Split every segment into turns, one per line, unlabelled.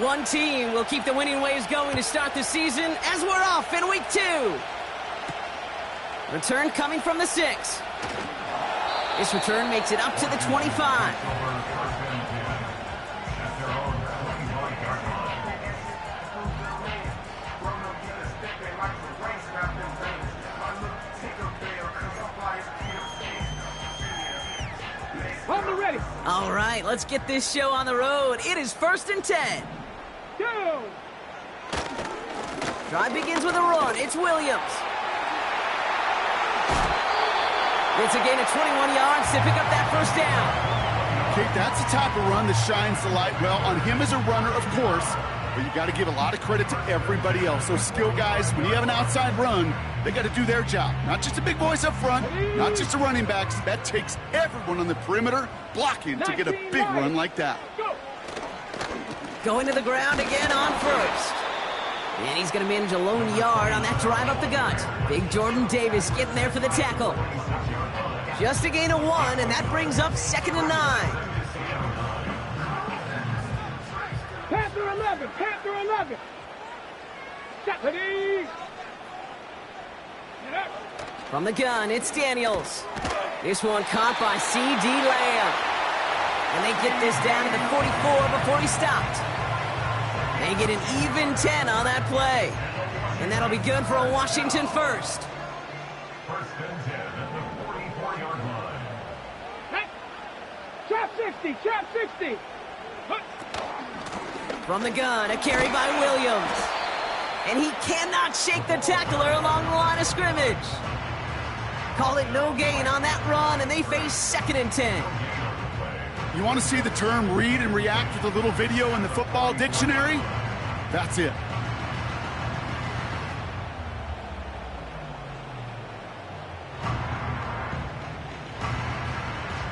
one team will keep the winning ways going to start the season as we're off in week 2. Return coming from the 6. This return makes it up to the 25.
Ready.
All right, let's get this show on the road. It is 1st and 10.
Go.
Drive begins with a run. It's Williams. It's a gain of 21 yards to pick up that first down.
Okay, that's the type of run that shines the light well on him as a runner, of course, but you got to give a lot of credit to everybody else. Those skill guys, when you have an outside run, they got to do their job. Not just the big boys up front, not just the running backs. That takes everyone on the perimeter blocking to get a big run like that.
Going to the ground again on first. And he's going to manage a lone yard on that drive up the gut. Big Jordan Davis getting there for the tackle. Just a gain of 1, and that brings up 2nd and 9.
Panther 11, Panther 11. Shot, ready.
From the gun, it's Daniels. This one caught by C.D. Lamb. And they get this down to the 44 before he stopped. They get an even 10 on that play. And that'll be good for a Washington first.
Trap 60, trap 60.
From the gun, a carry by Williams. And he cannot shake the tackler along the line of scrimmage. Call it no gain on that run, and they face 2nd and 10.
You want to see the term read and react with a little video in the football dictionary? That's it.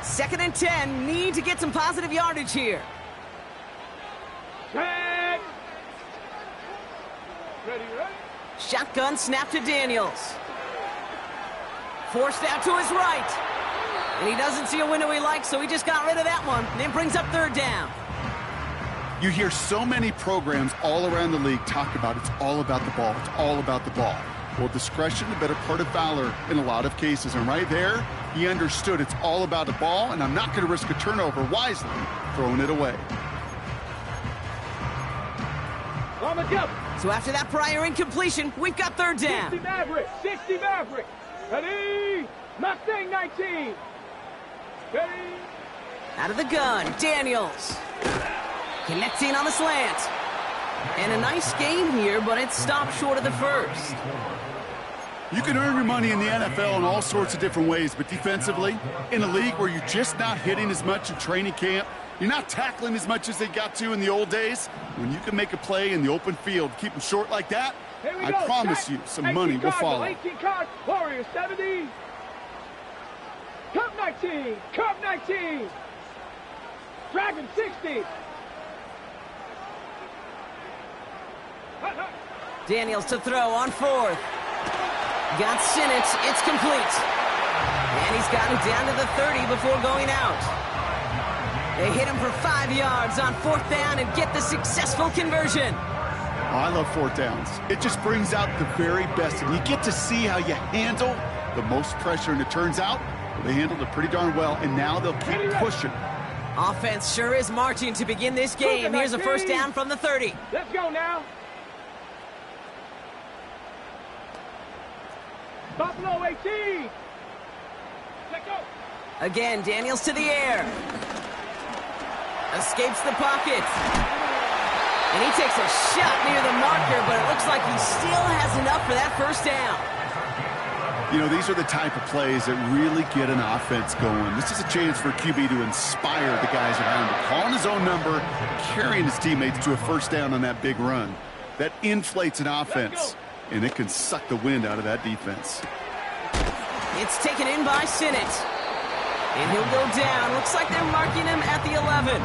Second and 10, need to get some positive yardage here.
Check. Ready, ready.
Shotgun snap to Daniels. Forced out to his right. And he doesn't see a window he likes, so he just got rid of that one. And then brings up 3rd down.
You hear so many programs all around the league talk about it's all about the ball. It's all about the ball. Well, discretion, the better part of valor in a lot of cases. And right there, he understood it's all about the ball, and I'm not going to risk a turnover wisely, throwing it away.
On the jump.
So after that prior incompletion, we've got 3rd down.
60 Maverick, 60 Maverick. Ready. Mustang 19. Ready.
Out of the gun, Daniels. Connecting on the slant. And a nice gain here, but it stopped short of the first.
You can earn your money in the NFL in all sorts of different ways, but defensively, in a league where you're just not hitting as much in training camp, you're not tackling as much as they got to in the old days, when you can make a play in the open field, keep them short like that, I promise you some money will follow.
18 card, Warriors 70. Cup 19, Cup 19. Dragon 60.
Daniels to throw on 4th. Got Sinnott. It's complete. And he's got it down to the 30 before going out. They hit him for 5 yards on 4th down and get the successful conversion.
Oh, I love 4th downs. It just brings out the very best, and you get to see how you handle the most pressure, and it turns out they handled it pretty darn well, and now they'll keep pushing.
Offense sure is marching to begin this game. Here's a 1st down from the 30.
Let's go now. Buffalo 18. Let's go.
Again, Daniels to the air. Escapes the pocket. And he takes a shot near the marker, but it looks like he still has enough for that 1st down.
You know, these are the type of plays that really get an offense going. This is a chance for QB to inspire the guys around him. Calling his own number, carrying his teammates to a 1st down on that big run. That inflates an offense, and it can suck the wind out of that defense.
It's taken in by Sinnott. And he'll go down. Looks like they're marking him at the 11.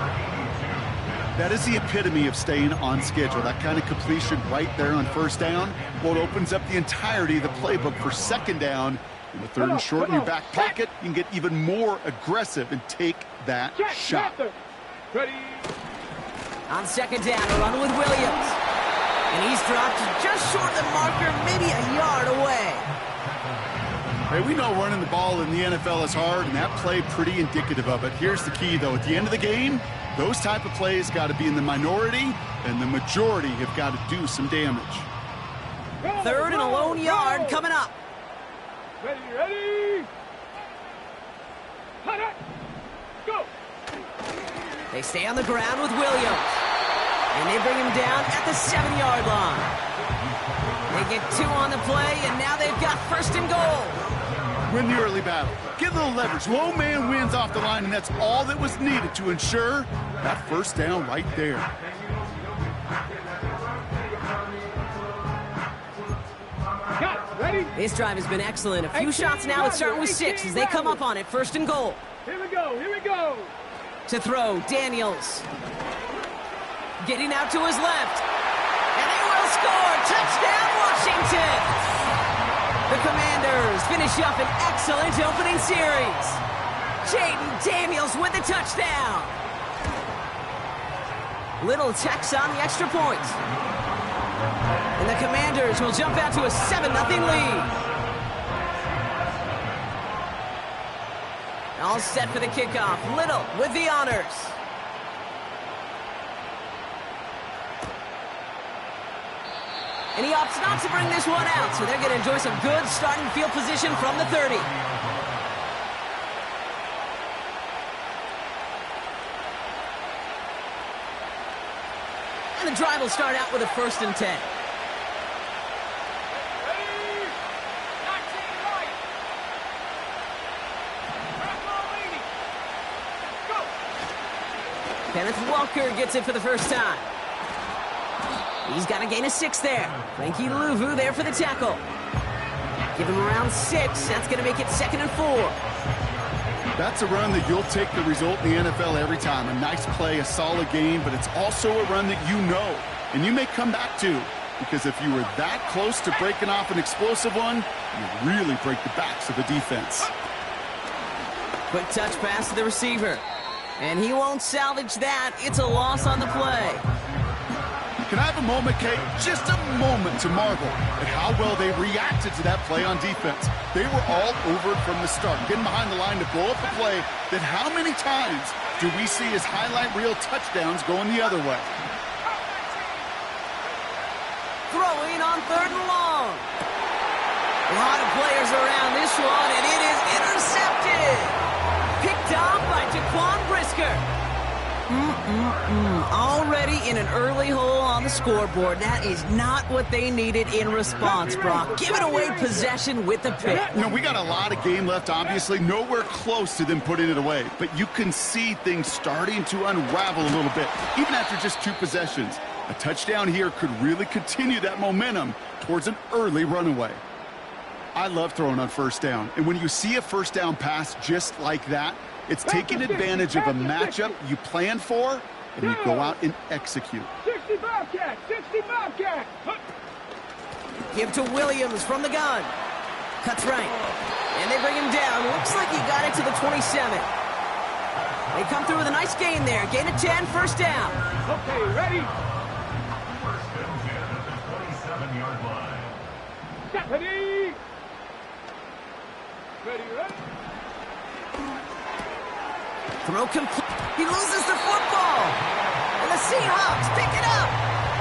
That is the epitome of staying on schedule. That kind of completion right there on 1st down. Well, it opens up the entirety of the playbook for 2nd down. In the 3rd and short in your back pocket, you can get even more aggressive and take that shot.
Ready.
On second down, a run with Williams. And he's dropped just short of the marker, maybe a yard away.
Hey, we know running the ball in the NFL is hard, and that play pretty indicative of it. Here's the key, though. At the end of the game, those type of plays got to be in the minority, and the majority have got to do some damage.
Third and a lone yard coming up.
Ready. Go.
They stay on the ground with Williams. And they bring him down at the 7-yard line. They get 2 on the play, and now they've got first and goal.
Win the early battle. Get a little leverage. Low man wins off the line, and that's all that was needed to ensure that first down right there.
Ready?
This drive has been excellent. A few shots now. It's starting with 6 as they come up on it. First and goal.
Here we go.
To throw, Daniels. Getting out to his left. And he will score. Touchdown, Washington. The Commanders finish up an excellent opening series. Jaden Daniels with the touchdown. Little checks on the extra point. And the Commanders will jump out to a 7-0 lead. All set for the kickoff. Little with the honors. And he opts not to bring this one out, so they're going to enjoy some good starting field position from the 30. And the drive will start out with a 1st and 10. Kenneth Walker gets it for the first time. He's got a gain of 6 there. Frankie Louvu there for the tackle. Give him around 6. That's going to make it 2nd and 4.
That's a run that you'll take the result in the NFL every time. A nice play, a solid game, but it's also a run that you know, and you may come back to, because if you were that close to breaking off an explosive one, you really break the backs of the defense.
Quick touch pass to the receiver. And he won't salvage that. It's a loss on the play.
Can I have a moment, Kate? Just a moment to marvel at how well they reacted to that play on defense. They were all over it from the start, getting behind the line to blow up a play that how many times do we see as highlight reel touchdowns going the other way?
Throwing on 3rd and long. A lot of players around this one, and it is intercepted. Picked off by Jaquan Brisker. Already in an early hole on the scoreboard. That is not what they needed in response, Brock. Giving away possession with the pick.
You know, we got a lot of game left, obviously. Nowhere close to them putting it away. But you can see things starting to unravel a little bit, even after just 2 possessions. A touchdown here could really continue that momentum towards an early runaway. I love throwing on 1st down. And when you see a 1st down pass just like that, it's taking advantage of a matchup you plan for, and you go out and execute.
60 Bobcat.
Give to Williams from the gun. Cuts right. And they bring him down. Looks like he got it to the 27. They come through with a nice gain there. Gain of 10, 1st down.
Okay, ready? Ready?
Throw complete. He loses the football. And the Seahawks pick it up.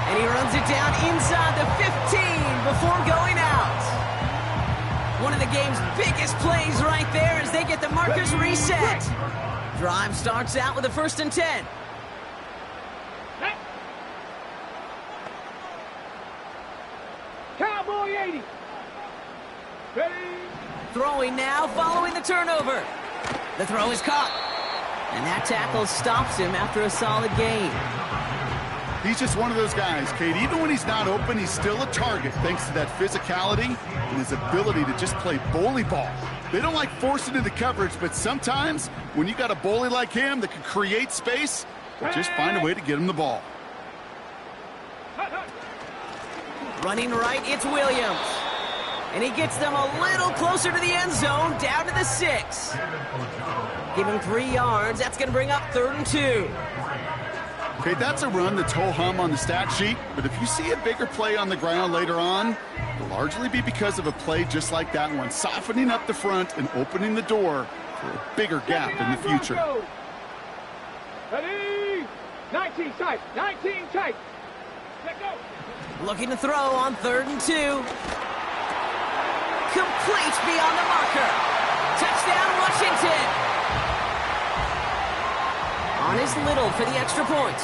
And he runs it down inside the 15 before going out. One of the game's biggest plays right there as they get the markers reset. Drive starts out with a 1st and 10.
Cowboy 80. Ready?
Throwing now, following the turnover. The throw is caught. And that tackle stops him after a solid gain.
He's just one of those guys, Kate. Even when he's not open, he's still a target thanks to that physicality and his ability to just play bully ball. They don't like forcing into coverage, but sometimes when you got a bully like him that can create space, they'll just find a way to get him the ball.
Running right, it's Williams. And he gets them a little closer to the end zone, down to the 6. Give him 3 yards. That's going to bring up 3rd and 2.
Okay, that's a run that's ho-hum on the stat sheet, but if you see a bigger play on the ground later on, it'll largely be because of a play just like that one, softening up the front and opening the door for a bigger gap in the future.
Ready? 19 tight, 19 tight. Let go.
Looking to throw on 3rd and 2. Complete beyond the marker. Touchdown, Washington. On is Little for the extra point.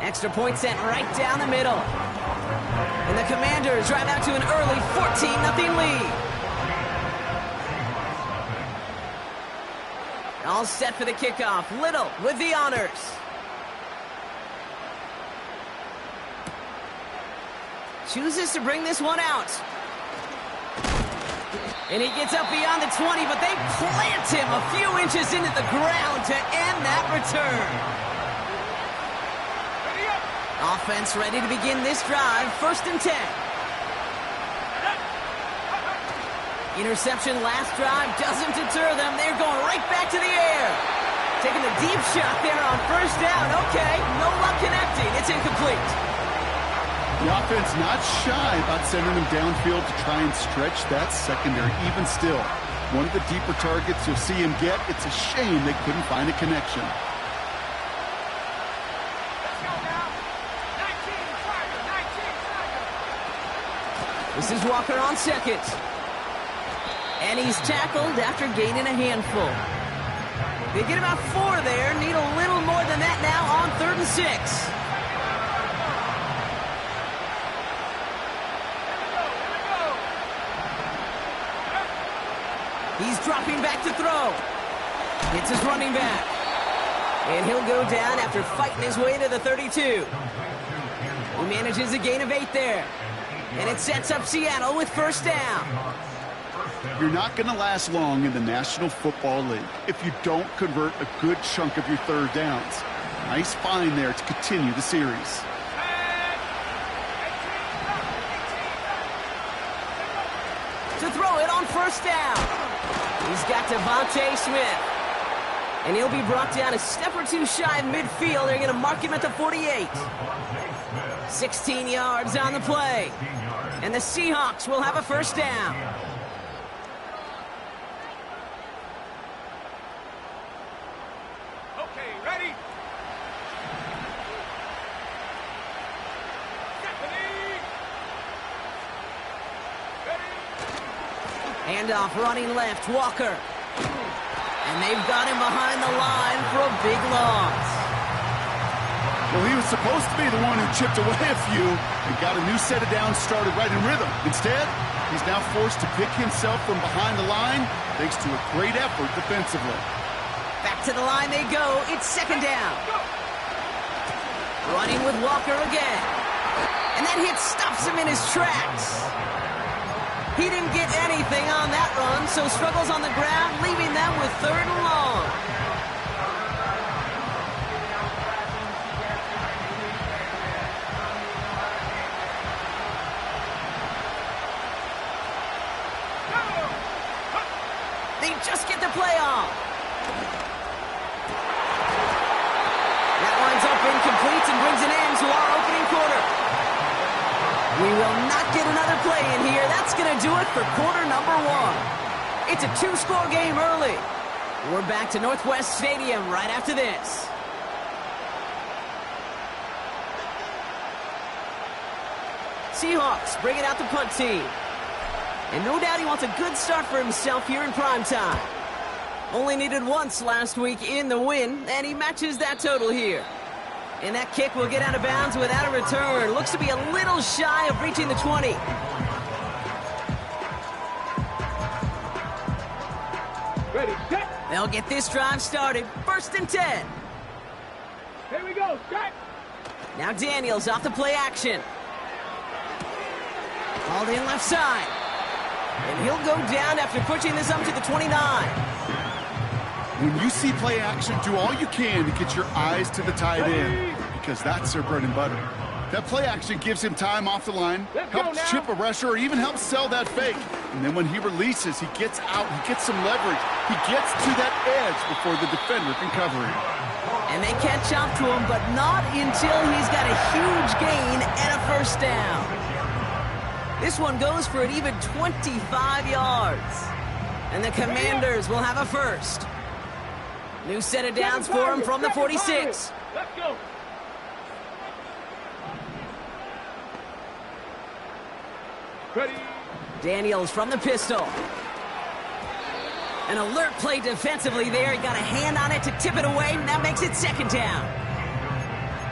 Extra point sent right down the middle. And the Commanders drive out to an early 14-0 lead. All set for the kickoff. Little with the honors. Chooses to bring this one out. And he gets up beyond the 20, but they plant him a few inches into the ground to end that return. Offense ready to begin this drive. 1st and 10. Interception last drive doesn't deter them. They're going right back to the air. Taking the deep shot there on 1st down. Okay, no luck connecting. It's incomplete.
The offense not shy about sending them downfield to try and stretch that secondary. Even still, one of the deeper targets you'll see him get. It's a shame they couldn't find a connection.
This is Walker on 2nd. And he's tackled after gaining a handful. They get about 4 there. Need a little more than that now on 3rd and 6. He's dropping back to throw. It's his running back. And he'll go down after fighting his way to the 32. He manages a gain of 8 there. And it sets up Seattle with 1st down.
You're not going to last long in the National Football League if you don't convert a good chunk of your 3rd downs. Nice find there to continue the series.
To throw it on 1st down. He's got Devontae Smith. And he'll be brought down a step or 2 shy of midfield. They're going to mark him at the 48. 16 yards on the play. And the Seahawks will have a 1st down.
Okay, ready?
Handoff running left, Walker. And they've got him behind the line for a big loss.
Well, he was supposed to be the one who chipped away a few and got a new set of downs started right in rhythm. Instead, he's now forced to pick himself from behind the line thanks to a great effort defensively.
Back to the line they go. It's 2nd down. Running with Walker again. And that hit stops him in his tracks. He didn't get anything on that run, so struggles on the ground, leaving them with 3rd and long. They just get the play off. That winds up incomplete and brings an end to our opening quarter. We will not get another play in here. That's going to do it for quarter number 1. It's a 2-score game early. We're back to Northwest Stadium right after this. Seahawks bringing out the punt team. And no doubt he wants a good start for himself here in primetime. Only needed once last week in the win, and he matches that total here. And that kick will get out of bounds without a return. Looks to be a little shy of reaching the 20.
Ready, set.
They'll get this drive started. 1st and 10.
Here we go, set.
Now Daniels off the play action. Hauled in left side. And he'll go down after pushing this up to the 29.
When you see play action, do all you can to get your eyes to the tight end, because that's their bread and butter. That play action gives him time off the line, helps chip a rusher, or even helps sell that fake. And then when he releases, he gets out, he gets some leverage. He gets to that edge before the defender can cover him.
And they catch up to him, but not until he's got a huge gain and a first down. This one goes for an even 25 yards. And the Commanders will have a first. New set of downs for him from the 46.
Let's go. Ready.
Daniels from the pistol. An alert play defensively there. He got a hand on it to tip it away, and that makes it second down.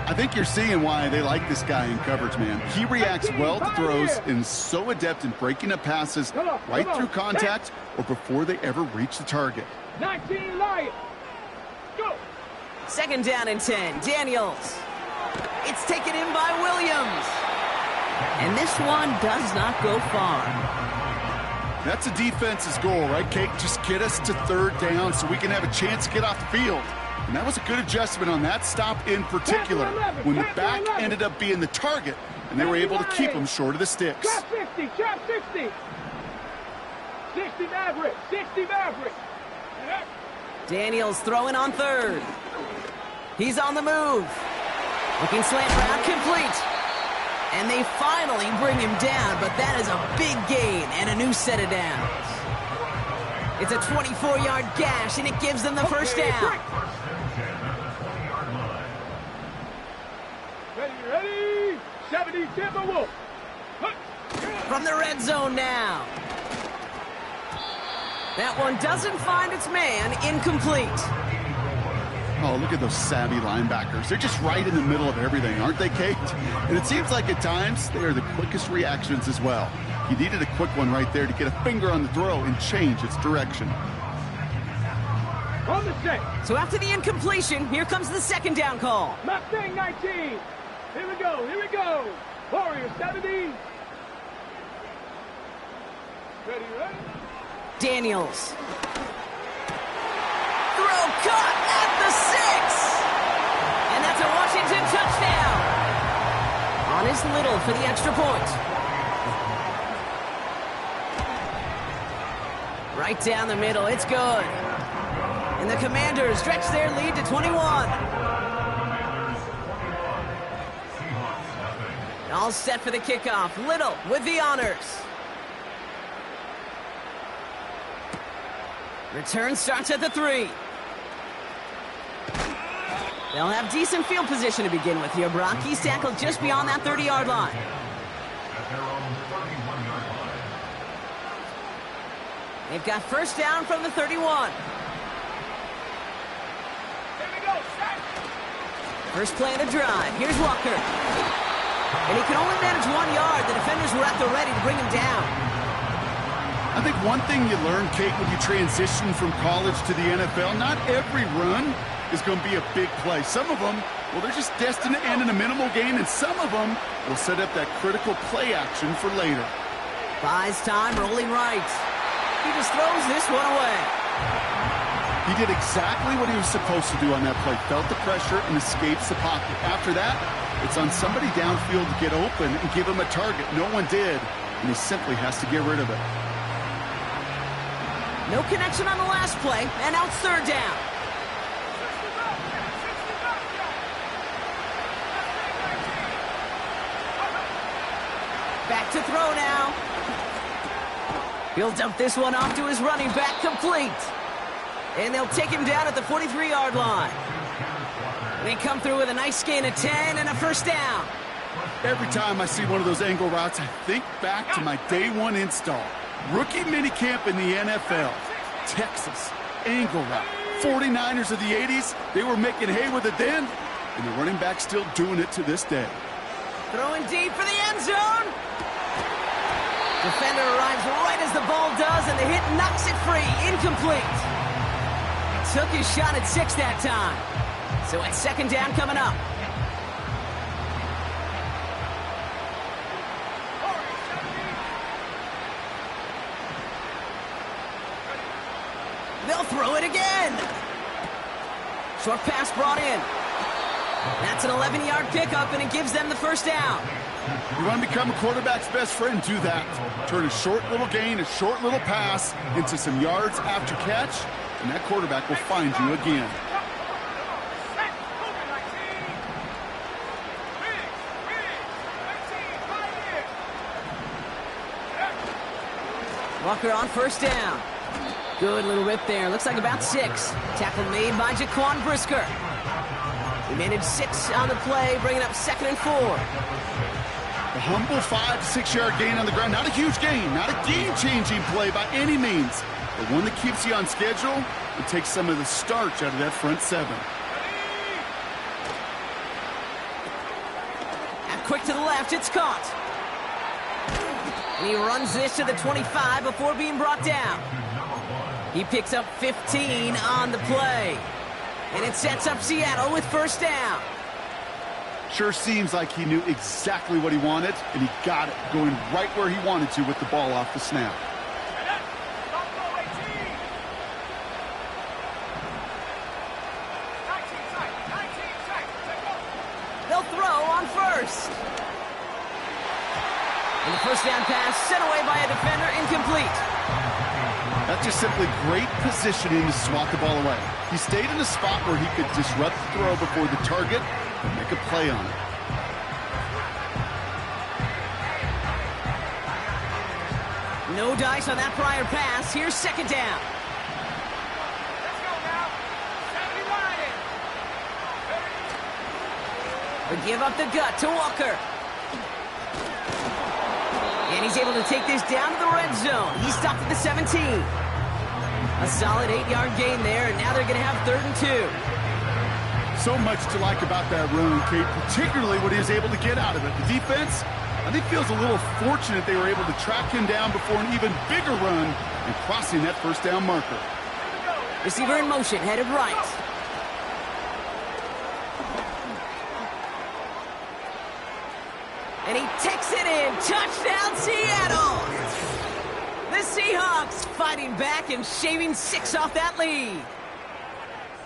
I think you're seeing why they like this guy in coverage, man. He reacts well to throws and is so adept in breaking up passes right through contact or before they ever reach the target.
19 Lions. Go.
Second down and 10. Daniels. It's taken in by Williams. And this one does not go far.
That's a defense's goal, right, Kate? Just get us to third down so we can have a chance to get off the field. And that was a good adjustment on that stop in particular when the back ended up being the target, and they were able to keep him short of the sticks.
Trap 50, trap 60. 60 Maverick, 60 Maverick.
Daniels throwing on third. He's on the move. Looking slant route complete. And they finally bring him down, but that is a big gain and a new set of downs. It's a 24-yard gash, and it gives them the first down.
Ready, 70 Timberwolves.
From the red zone now. That one doesn't find its man. Incomplete.
Oh, look at those savvy linebackers. They're just right in the middle of everything, aren't they, Kate? And it seems like at times they are the quickest reactions as well. He needed a quick one right there to get a finger on the throw and change its direction.
On the set.
So after the incompletion, here comes the second down call.
Mustang 19. Here we go, here we go. Warrior 70. Ready, ready.
Daniels. Throw caught at the 6. And that's a Washington touchdown. On his Little for the extra point. Right down the middle, it's good. And the Commanders stretch their lead to 21. All set for the kickoff. Little with the honors. Return starts at the 3. They'll have decent field position to begin with here, Brock. He's tackled just beyond that 30-yard line. They've got first down from the 31. First play of the drive. Here's Walker. And he can only manage 1 yard. The defenders were at the ready to bring him down.
I think one thing you learn, Kate, when you transition from college to the NFL, not every run is going to be a big play. Some of them, well, they're just destined to end in a minimal gain, and some of them will set up that critical play action for later.
Buys time, rolling right. He just throws this one away.
He did exactly what he was supposed to do on that play. Felt the pressure and escapes the pocket. After that, it's on somebody downfield to get open and give him a target. No one did, and he simply has to get rid of it.
No connection on the last play, and now it's third down. Back to throw now. He'll dump this one off to his running back, complete. And they'll take him down at the 43-yard line. They come through with a nice gain of 10 and a first down.
Every time I see one of those angle routes, I think back to my day one install. Rookie minicamp in the NFL. Texas, angle route. 49ers of the 80s, they were making hay with it then, and the running back's still doing it to this day.
Throwing deep for the end zone. Defender arrives right as the ball does, and the hit knocks it free. Incomplete. Took his shot at 6 that time. So it's second down coming up. They'll throw it again. Short pass brought in. That's an 11-yard pickup, and it gives them the first down.
You want to become a quarterback's best friend, do that. Turn a short little gain, a short little pass into some yards after catch, and that quarterback will find you again.
Walker on first down. Good little rip there. Looks like about 6. Tackle made by Jaquan Brisker. He managed 6 on the play, bringing up 2nd and 4.
A humble 5 to 6 yard gain on the ground. Not a huge gain, not a game-changing play by any means, but one that keeps you on schedule and takes some of the starch out of that front 7.
And quick to the left, it's caught. And he runs this to the 25 before being brought down. He picks up 15 on the play. And it sets up Seattle with first down.
Sure seems like he knew exactly what he wanted, and he got it, going right where he wanted to with the ball off the snap.
They'll throw on first. And the first down pass sent away by a defender, incomplete.
That's just simply great positioning to swat the ball away. He stayed in a spot where he could disrupt the throw before the target and make a play on it.
No dice on that prior pass. Here's second down.
Let's go now. 70 riding.
They give up the gut to Walker. And he's able to take this down to the red zone. He stopped at the 17. A solid 8-yard gain there, and now they're going to have 3rd and 2.
So much to like about that run, Kate, particularly what he was able to get out of it. The defense, I think, feels a little fortunate they were able to track him down before an even bigger run and crossing that first down marker.
Receiver in motion, headed right. And he takes it in. Touchdown, Seattle! The Seahawks fighting back and shaving 6 off that lead.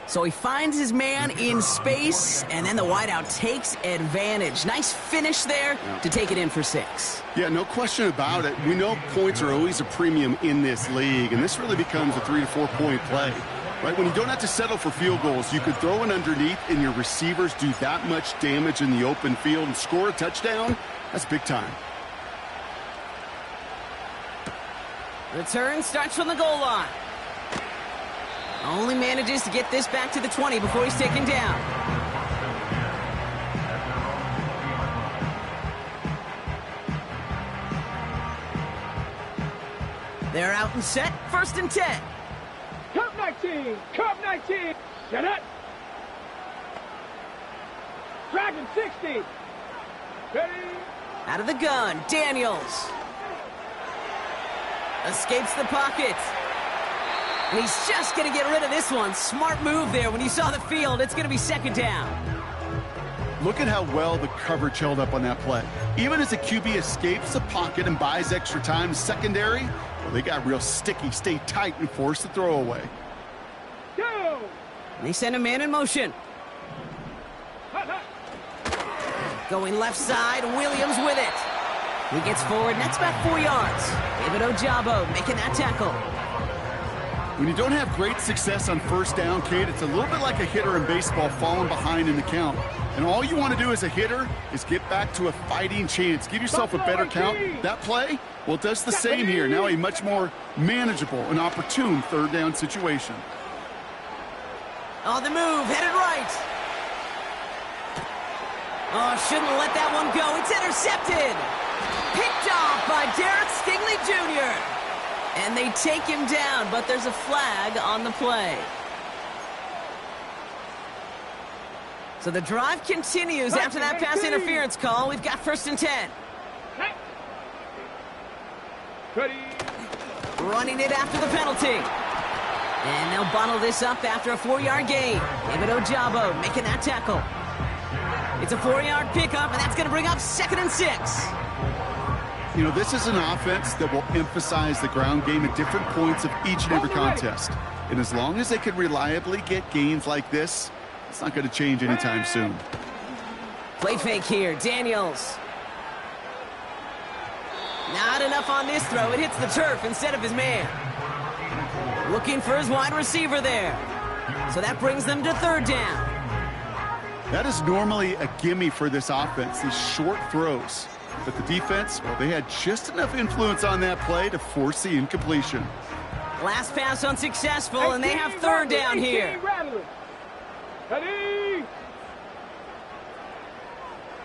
So he finds his man in space, and then the wideout takes advantage. Nice finish there to take it in for 6.
Yeah, no question about it. We know points are always a premium in this league, and this really becomes a 3 to 4 point play. Right, when you don't have to settle for field goals, you could throw it underneath and your receivers do that much damage in the open field and score a touchdown. That's big time.
Return starts from the goal line. Only manages to get this back to the 20 before he's taken down. They're out and set. 1st and 10.
Cup 19. Cup 19. Get it. Dragon 60. Ready.
Out of the gun, Daniels. Escapes the pocket. And he's just going to get rid of this one. Smart move there. When you saw the field, it's going to be 2nd down.
Look at how well the coverage held up on that play. Even as the QB escapes the pocket and buys extra time secondary, well, they got real sticky, stay tight, and force the throw away.
Go.
And they send a man in motion. Going left side, Williams with it. He gets forward, and that's about 4 yards. David Ojabo making that tackle.
When you don't have great success on first down, Kate, it's a little bit like a hitter in baseball falling behind in the count. And all you want to do as a hitter is get back to a fighting chance. Give yourself a better count. That play, well, it does the same here. Now a much more manageable and opportune 3rd down situation.
On the move, headed right. Oh, shouldn't let that one go. It's intercepted. Picked off by Derek Stingley Jr. And they take him down, but there's a flag on the play. So the drive continues after that pass interference call. We've got 1st and 10.
Ready.
Running it after the penalty. And they'll bottle this up after a 4-yard gain. David Ojabo making that tackle. It's a 4-yard pickup, and that's going to bring up 2nd and 6.
You know, this is an offense that will emphasize the ground game at different points of each and every contest. And as long as they can reliably get gains like this, it's not going to change anytime soon.
Play fake here, Daniels. Not enough on this throw. It hits the turf instead of his man. Looking for his wide receiver there. So that brings them to third down.
That is normally a gimme for this offense, these short throws. But the defense, well, they had just enough influence on that play to force the incompletion.
Last pass unsuccessful, and they have third down here.
Ready?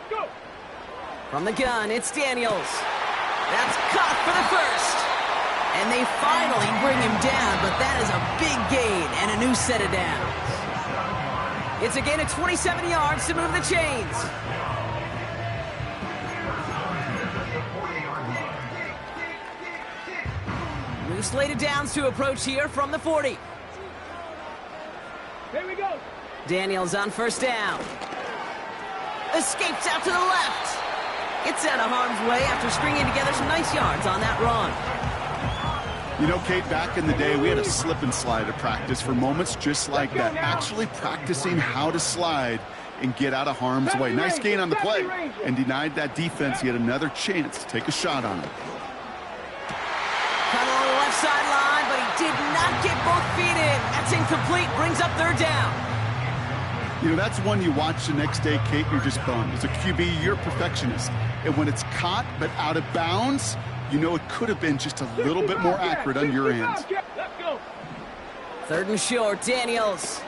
Go!
From the gun, it's Daniels. That's caught for the first. And they finally bring him down, but that is a big gain and a new set of downs. It's a gain of 27 yards to move the chains. New slate of downs to approach here from the 40.
Here we go.
Daniels on first down. Escapes out to the left. Gets out of harm's way after stringing together some nice yards on that run.
You know, Kate, back in the day, we had a slip and slide at practice for moments just like that. Actually practicing how to slide and get out of harm's way. Nice gain on the play and denied that defense yet another chance to take a shot on him.
Cut along the left sideline, but he did not get both feet in. That's incomplete, brings up third down.
You know, that's one you watch the next day, Kate, you're just bummed. As a QB, you're a perfectionist. And when it's caught but out of bounds, you know it could have been just a little bit more accurate on your end.
Let's go.
Third and short, Daniels.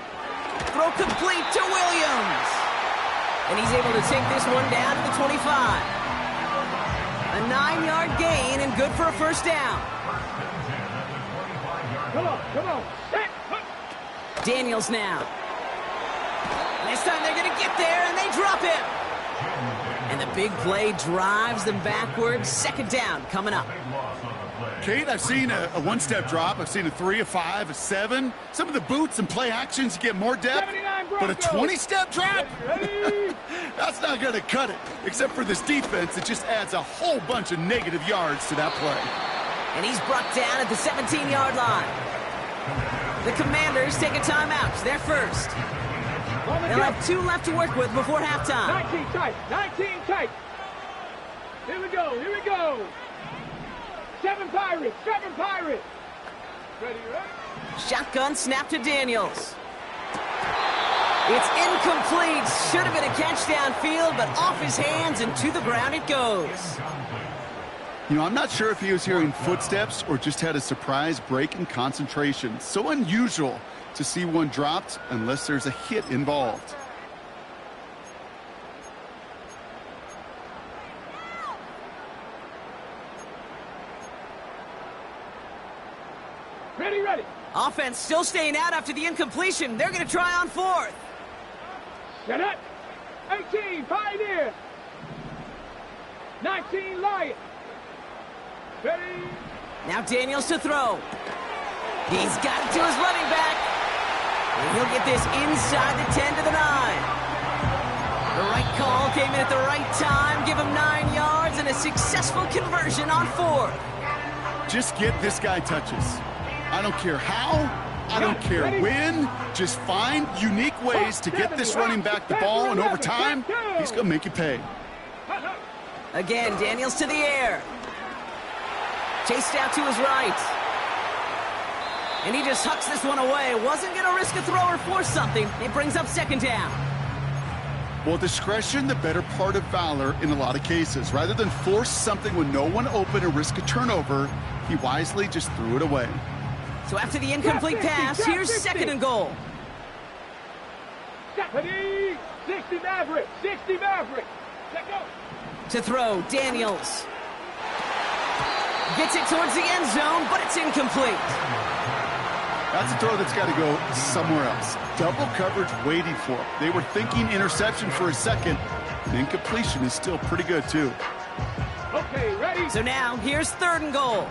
Throw complete to Williams. And he's able to take this one down to the 25. A 9-yard gain and good for a first down.
Come on.
Daniels now. This time they're going to get there, and they drop him. And the big play drives them backwards. Second down coming up.
Kate, I've seen a one-step drop. I've seen a 3, a 5, a 7. Some of the boots and play actions get more depth. But a 20-step drop? That's not going to cut it. Except for this defense, it just adds a whole bunch of negative yards to that play.
And he's brought down at the 17-yard line. The Commanders take a timeout. They're first. They'll have 2 left to work with before halftime.
19 tight. Here we go. 7 Pirates. Ready?
Shotgun snap to Daniels. It's incomplete. Should have been a catch downfield, but off his hands and to the ground it goes.
You know, I'm not sure if he was hearing footsteps or just had a surprise break in concentration. So unusual to see one dropped unless there's a hit involved.
Ready.
Offense still staying out after the incompletion. They're going to try on fourth.
Set up. 18 Pioneer. 19 Lion. Ready.
Now Daniels to throw. He's got it to his running back. And he'll get this inside the 10 to the 9. The right call came in at the right time. Give him 9 yards and a successful conversion on fourth.
Just get this guy touches. I don't care how. I don't care when. Just find unique ways to get this running back the ball, and over time, he's going to make you pay.
Again, Daniels to the air. Chased out to his right. And he just hucks this one away. Wasn't going to risk a throw or force something. It brings up second down.
Well, discretion, the better part of valor in a lot of cases. Rather than force something with no one open and risk a turnover, he wisely just threw it away.
So after the incomplete pass, here's second and goal.
60 Maverick. Let go.
To throw, Daniels. Gets it towards the end zone, but it's incomplete.
That's a throw that's got to go somewhere else. Double coverage waiting for it. They were thinking interception for a second. And incompletion is still pretty good, too.
Okay, ready.
So now, here's third and goal.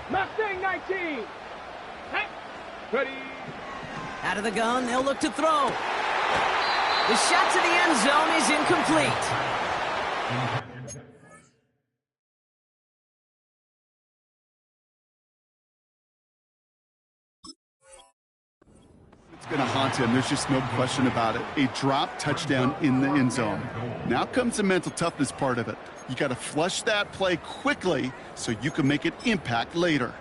Mustang 19. Hey. Ready.
Out of the gun, they'll look to throw. The shot to the end zone is incomplete.
It's going to onto him. There's just no question about it. A drop touchdown in the end zone. Now comes the mental toughness part of it. You got to flush that play quickly so you can make an impact later.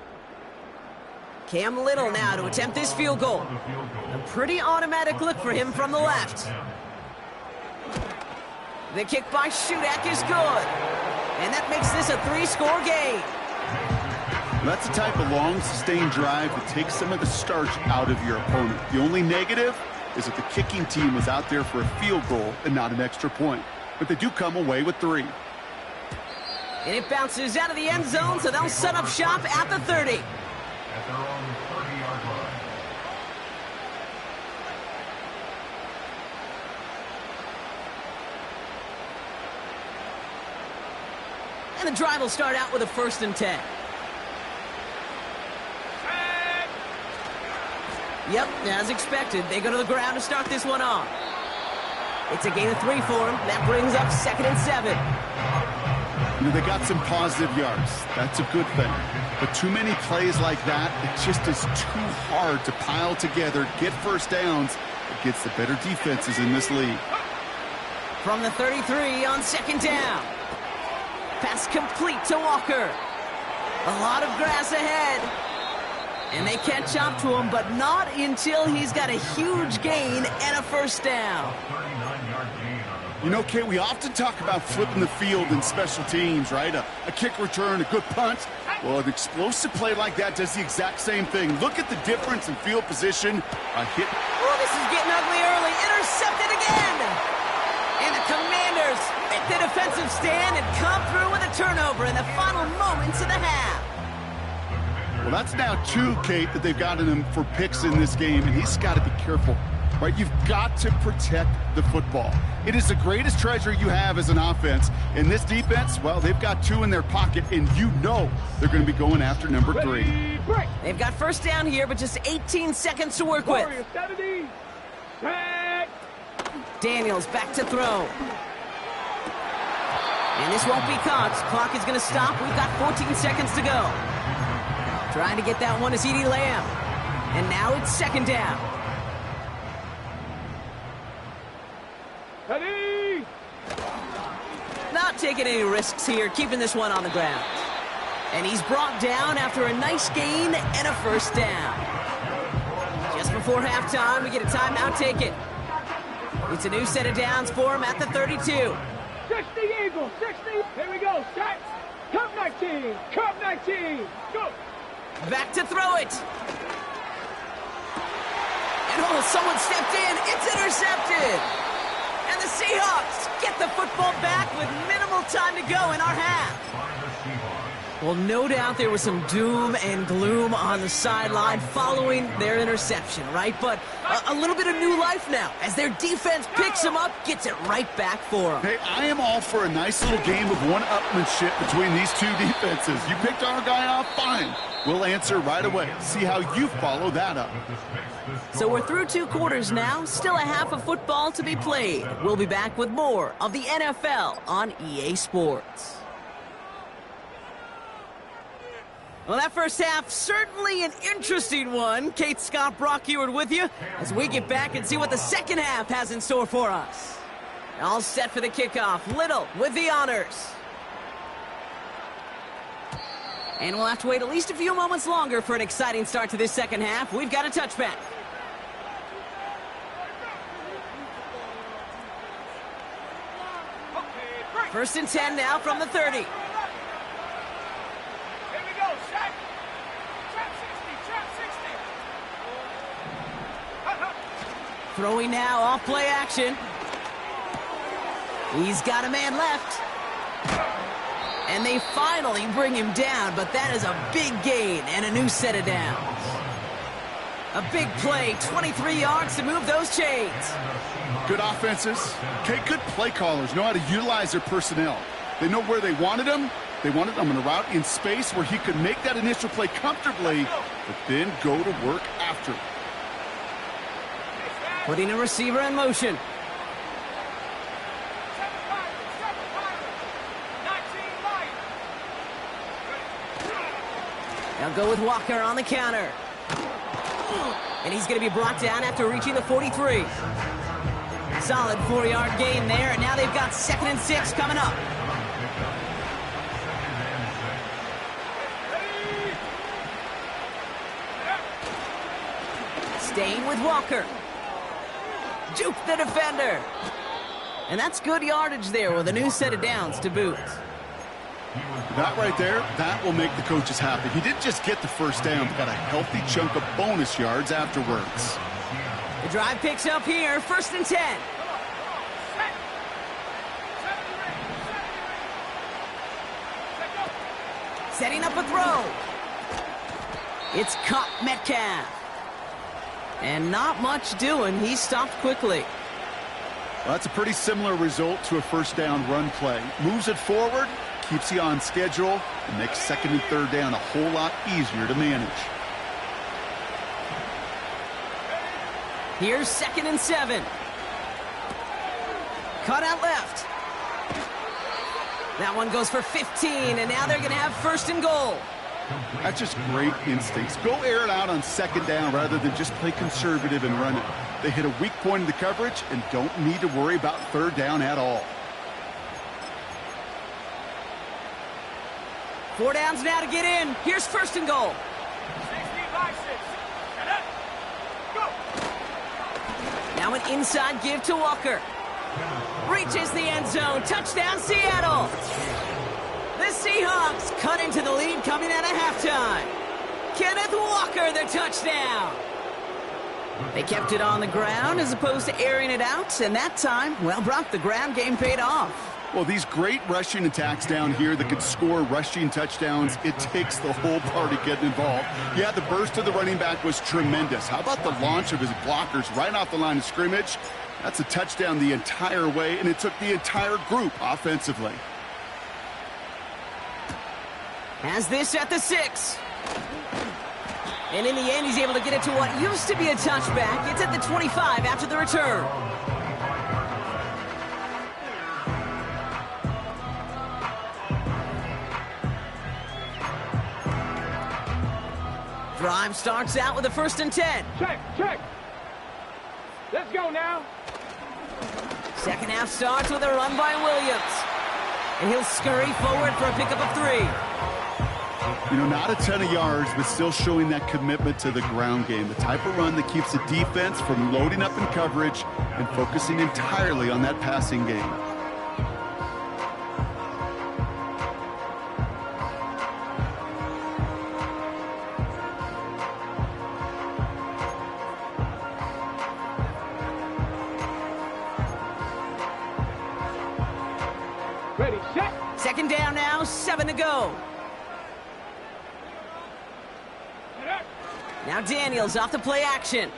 Cam Little now to attempt this field goal. A pretty automatic look for him from the left. The kick by Shudak is good. And that makes this a 3-score game.
That's the type of long, sustained drive that takes some of the starch out of your opponent. The only negative is that the kicking team was out there for a field goal and not an extra point. But they do come away with 3.
And it bounces out of the end zone, so they'll set up shop at the 30.
At their own 30-yard line.
And the drive will start out with a 1st and 10. Yep, as expected, they go to the ground to start this one off. It's a gain of 3 for them. That brings up 2nd and 7.
You know, they got some positive yards. That's a good thing. But too many plays like that, it just is too hard to pile together, get first downs against the better defenses in this league.
From the 33 on 2nd down. Pass complete to Walker. A lot of grass ahead. And they catch up to him, but not until he's got a huge gain and a 1st down.
You know, Kate, we often talk about flipping the field in special teams, right? A kick return, a good punt. Well, an explosive play like that does the exact same thing. Look at the difference in field position. A hit.
Oh, this is getting ugly early. Intercepted again. And the Commanders make the defensive stand and come through with a turnover in the final moments of the half.
Well, that's now 2, Kate, that they've gotten him for picks in this game, and he's got to be careful, right? You've got to protect the football. It is the greatest treasure you have as an offense. In this defense, well, they've got 2 in their pocket, and you know they're going to be going after number 3.
They've got 1st down here, but just 18 seconds to work with. Daniels back to throw. And this won't be caught. Clock is going to stop. We've got 14 seconds to go. Trying to get that one to CeeDee Lamb. And now it's 2nd down.
Ready?
Not taking any risks here, keeping this one on the ground. And he's brought down after a nice gain and a 1st down. Just before halftime, we get a timeout taken. It's a new set of downs for him at the 32.
60 Eagles, 60. Here we go. Set. Cup 19. Cup 19. Go.
Back to throw it. And oh, someone stepped in. It's intercepted. And the Seahawks get the football back with minimal time to go in our half. Well, no doubt there was some doom and gloom on the sideline following their interception, right? But a little bit of new life now as their defense picks them up, gets it right back for them.
Hey, I am all for a nice little game of one-upmanship between these 2 defenses. You picked our guy off, fine. We'll answer right away. See how you follow that up.
So we're through 2 quarters now. Still a half of football to be played. We'll be back with more of the NFL on EA Sports. Well, that first half, certainly an interesting one. Kate, Scott, Brock Ewart with you as we get back and see what the second half has in store for us. All set for the kickoff. Little with the honors. And we'll have to wait at least a few moments longer for an exciting start to this second half. We've got a touchback. First and 10 now from the 30.
Here we go. Set. Trap 60.
Throwing now off play action. He's got a man left. And they finally bring him down, but that is a big gain and a new set of downs. A big play, 23 yards to move those chains.
Good offenses. Okay, good play callers know how to utilize their personnel. They know where they wanted him. They wanted him on a route in space where he could make that initial play comfortably, but then go to work after.
Putting a receiver in motion. They'll go with Walker on the counter. And he's going to be brought down after reaching the 43. Solid 4-yard gain there, and now they've got 2nd and 6 coming up. Staying with Walker. Juke the defender. And that's good yardage there with a new set of downs to boot.
That right there, that will make the coaches happy. He didn't just get the first down, but got a healthy chunk of bonus yards afterwards.
The drive picks up here, 1st and 10. Setting up a throw. It's caught Metcalf. And not much doing. He stopped quickly.
Well, that's a pretty similar result to a first down run play. Moves it forward, keeps you on schedule, and makes 2nd and 3rd down a whole lot easier to manage.
Here's 2nd and 7. Cut out left. That one goes for 15, and now they're going to have 1st and goal.
That's just great instincts. Go air it out on 2nd down rather than just play conservative and run it. They hit a weak point in the coverage and don't need to worry about 3rd down at all.
4 downs now to get in. Here's 1st and goal.
16-5-6. Go.
Now an inside give to Walker. Reaches the end zone. Touchdown, Seattle. The Seahawks cut into the lead coming out of halftime. Kenneth Walker, the touchdown. They kept it on the ground as opposed to airing it out, and that time, well, Brock, the ground game paid off.
Well, these great rushing attacks down here that could score rushing touchdowns, it takes the whole party getting involved. Yeah, the burst of the running back was tremendous. How about the launch of his blockers right off the line of scrimmage? That's a touchdown the entire way, and it took the entire group offensively.
Has this at the 6. And in the end, he's able to get it to what used to be a touchback. It's at the 25 after the return. Drive starts out with a 1st and 10.
Check. Let's go now.
2nd half starts with a run by Williams. And he'll scurry forward for a pickup of 3.
You know, not a ton of yards, but still showing that commitment to the ground game. The type of run that keeps the defense from loading up in coverage and focusing entirely on that passing game.
Ready, set.
2nd down now, 7 to go. Now Daniels off the play action.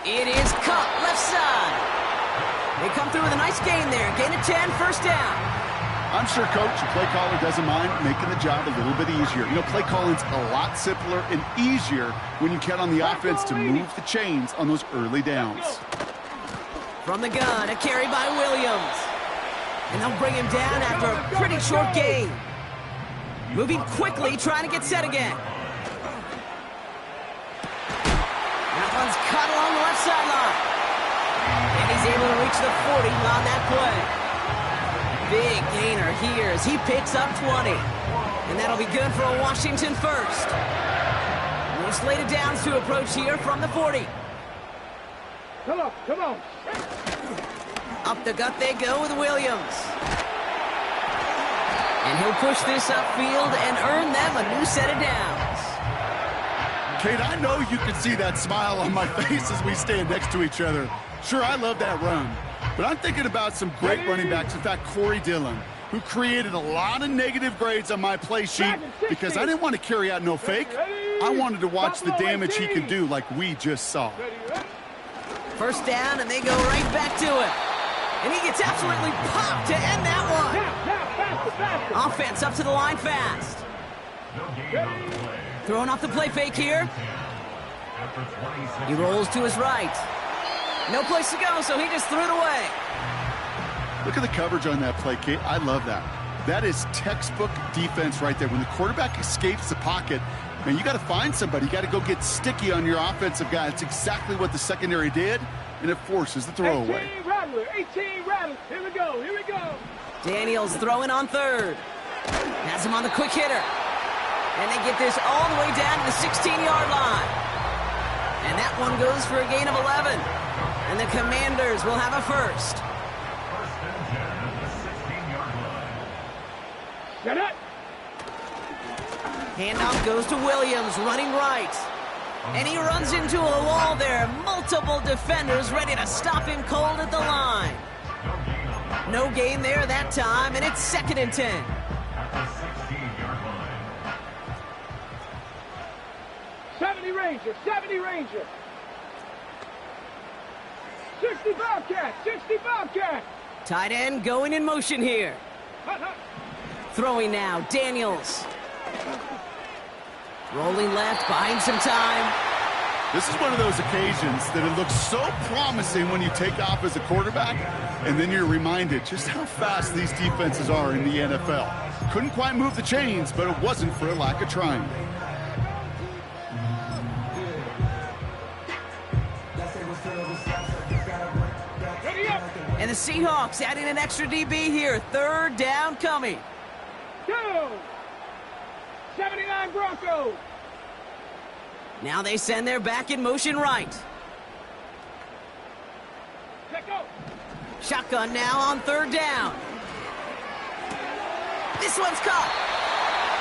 It is cut left side. They come through with a nice gain there. Gain of 10, 1st down.
I'm sure coach and play caller doesn't mind making the job a little bit easier. You know, play calling's a lot simpler and easier when you count on the offense to move the chains on those early downs.
From the gun, a carry by Williams. And they'll bring him down after a pretty short gain. Moving quickly, trying to get set again. That one's cut along the left sideline. And he's able to reach the 40 on that play. Big gainer here as he picks up 20. And that'll be good for a Washington 1st. No slated downs to approach here from the 40.
Come on.
Up the gut they go with Williams. And he'll push this upfield and earn them a new set of downs.
Kate, I know you can see that smile on my face as we stand next to each other. Sure, I love that run. But I'm thinking about some great running backs. In fact, Corey Dillon, who created a lot of negative grades on my play sheet because I didn't want to carry out no fake. I wanted to watch the damage he could do like we just saw.
1st down, and they go right back to it. And he gets absolutely popped to end that one.
Faster.
Offense up to the line fast. Throwing off the play fake here. He rolls to his right. No place to go, so he just threw it away.
Look at the coverage on that play, Kate. I love that. That is textbook defense right there. When the quarterback escapes the pocket, Man, you got to find somebody. You got to go get sticky on your offensive guy. That's exactly what the secondary did, and it forces the throwaway.
18 rattler, 18 rattler. Here we go, here we go.
Daniels throwing on third. Has him on the quick hitter. And they get this all the way down to the 16-yard line. And that one goes for a gain of 11. And the Commanders will have a first.
First and 10 at the 16-yard line.
Get it.
Handoff goes to Williams, running right. And he runs into a wall there. Multiple defenders ready to stop him cold at the line. No gain there that time, and it's 2nd and 10.
At the 16-yard line.
70 Ranger, 70 Ranger. 60 Bobcat, 60 Bobcat.
Tight end going in motion here.
Hut, hut.
Throwing now, Daniels. Rolling left, buying some time.
This is one of those occasions that it looks so promising when you take off as a quarterback, and then you're reminded just how fast these defenses are in the NFL. Couldn't quite move the chains, but it wasn't for a lack of trying.
Ready up.
And the Seahawks adding an extra DB here. 3rd down coming.
Go. 79 Broncos.
Now they send their back in motion right.
Check out.
Shotgun now on 3rd down. This one's caught.